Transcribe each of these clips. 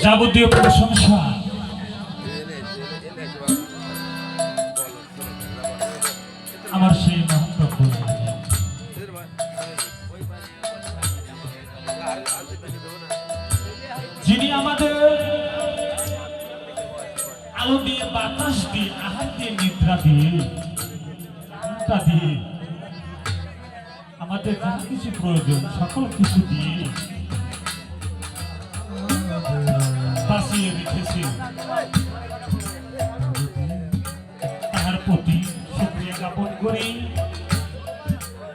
যাবতীয় প্রশংসা আমার সেই মহাপ্রভু, যিনি আমাদের আলো দিয়ে, বাতাস দিয়ে, আহার দিয়ে, নিদ্রা দিয়ে, দিয়ে আমাদের যা কিছু প্রয়োজন সকল কিছু দিয়ে বাঁচিয়ে রেখেছে। তাহার প্রতি শুকরিয়া জ্ঞাপন করি।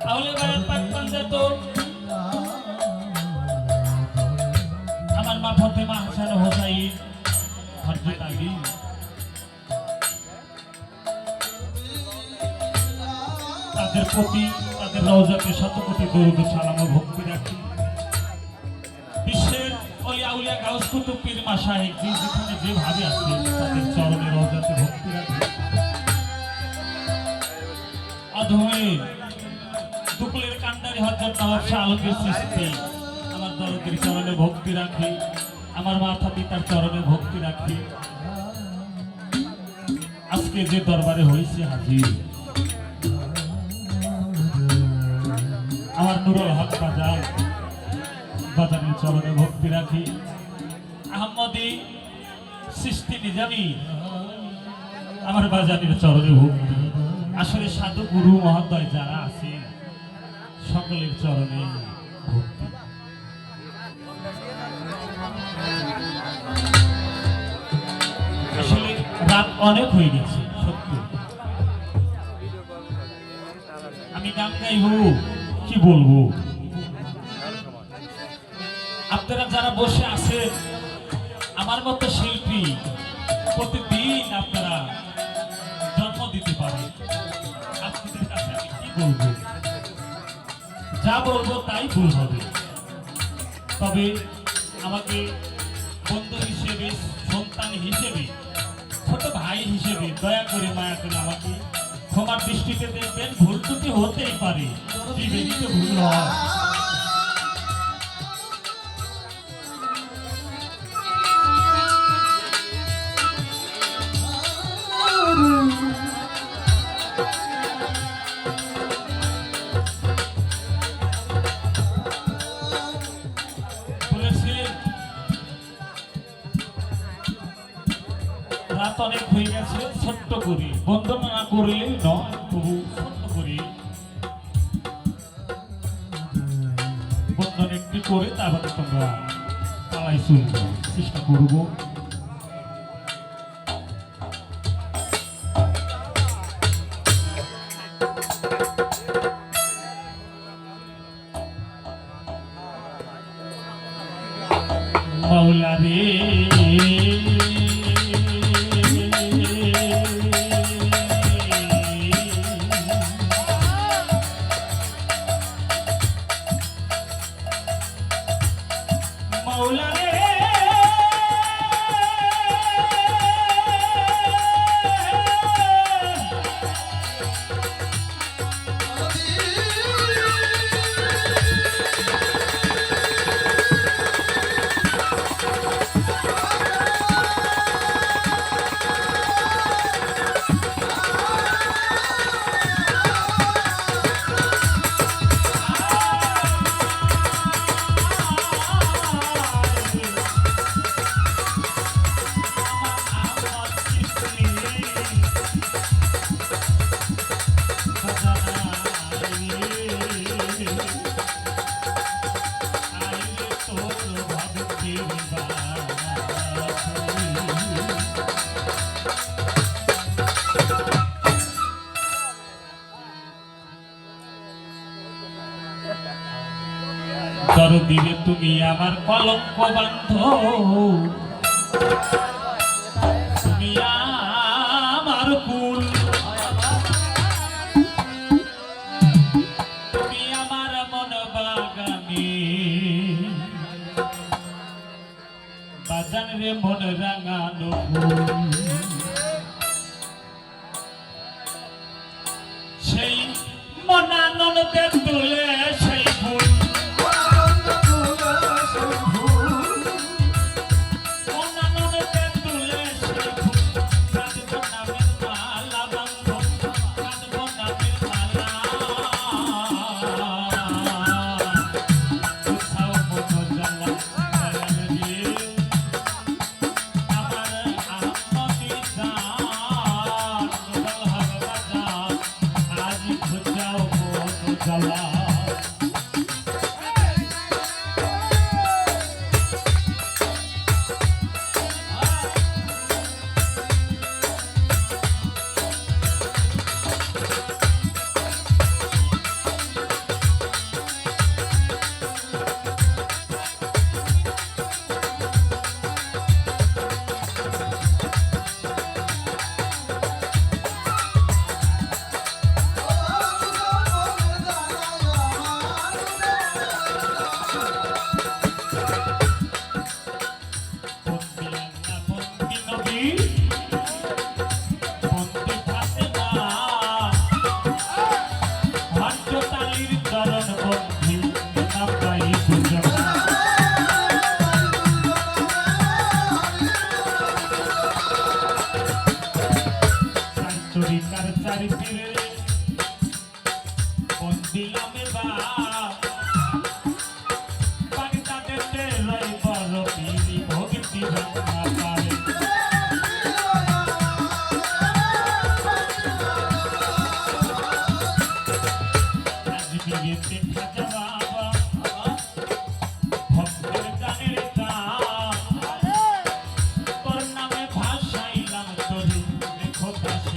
তাহলে আমার মা ফাতেমা হাসান হোসাইন হযরত আলী, তাদের প্রতি, তাদের রওজাতে শতকোটি দরুদ সালাম ও ভক্তি রাখি। বিশ্বের অলিয়া উলিয়া গাউস কুতুব পীর মাশায়েখ যেখানে যেভাবে আছে তাদের চরণে রওজাতে ভক্তি রাখি। অধমে দুকুলের কান্ডারি হযরত নওয়াব শাহ আলমগীর চিশতি, আমার দরদের চরণে ভক্তি রাখি। আমার মাতা পিতার চরণে ভক্তি রাখি। আজকে যে দরবারে হয়েছে হাজির, আমার নুরুল হক বাজার, বাজারের চরণে ভক্তি রাখি। আহমদি চিশতি নিজামী, আমার বাজারের চরণে ভক্তি। আসলে সাধু গুরু মহোদয় যারা আছে সকলের চরণে ভক্তি। আসলে রাত অনেক হয়ে গেছে, সত্য। আমি গান গাইব, কি বলবো? আপনারা যারা বসে আছেন, আমার মতো শিল্পী প্রতিদিন আপনারা জন্ম দিতে পারে। আপনাদের কাছে আমি কি বলবো? যা বলবো তাই ভুল হবে। তবে আমাকে বন্ধু হিসেবে, সন্তান হিসেবে, ছোট ভাই হিসেবে দয়া করে, মায়া করে আমাকে ক্ষমার দৃষ্টিতে দেখবেন। ভুল ত্রুটি হতেই পারে, জীবনে তো ভুল হয়। রাত অনেক হয়ে গেছে, ছোট্ট করি বন্দনা না করলে নয়, তবু ছোট্ট করি বন্দন একটি করে তারপরে তোমরা পালাই শুনবো, চেষ্টা করবো। মাওলা রে দরদিরে তুমি আমার কলঙ্ক বান্ধো, তুমি আমার কুল, তুমি আমার মন বাগানে বাজান রে মন রাঙানো ফুল। সেই মনানন্দে তুলে সেই ফুল শিল্পীরে বন্দিলাম এবার বাগদাদেতে রই বড় পীরি ভক্তি রক্ষা পারে আজ বিয়েতে খাজা বাবা ভক্তের গানের গান তোর নামে ভাসাইলাম তোরে দেখো দাসী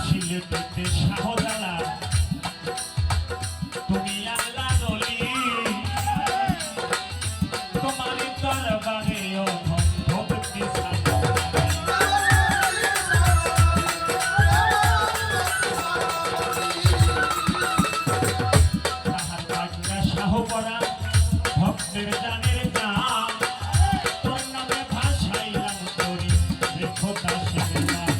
শিলেতে শাহজালা তুমি আল্লাহ রলি তোমার দরবারে ভক্তি তাহার বাগদা শাহপরা ভক্তের জানের গান তোর নামে ভাসাইলাম তোরে দেখো দাসের গান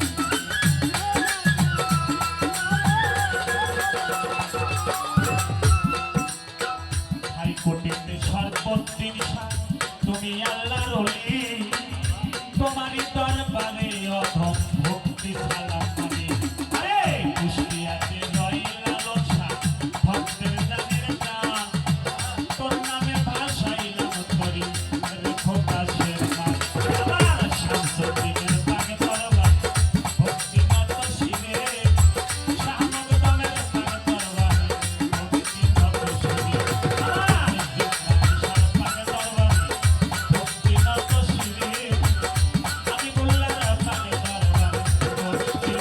হাইকোর্টেতে সর্বদিন তুমি আল্লাহ রলি তোমারই দরবারে অধম ভক্তি সালাম মানে আরে কুষ্টিয়াতে রইলা লোচা ভক্তের জানের গান তোর নামে ভাসাইলাম তোরে রেখো দাসের গান আমার শামসুদ্দিনের পাগে দরবার ভক্তি মত শিবে শাহমগদমের পাগে দরবার ভক্তি মত শিবে আমি বললাম পাগে দরবার ভক্তি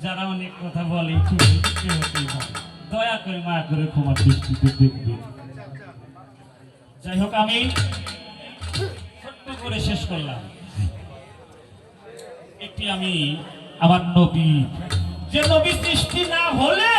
যারা অনেক কথা বলে দয়া করে মায়া করে ক্ষমার দৃষ্টিতে দেখবে। যাই হোক আমি ছোট্ট করে শেষ করলাম একটি আমি আমার নবী যে নবী সৃষ্টি না হলে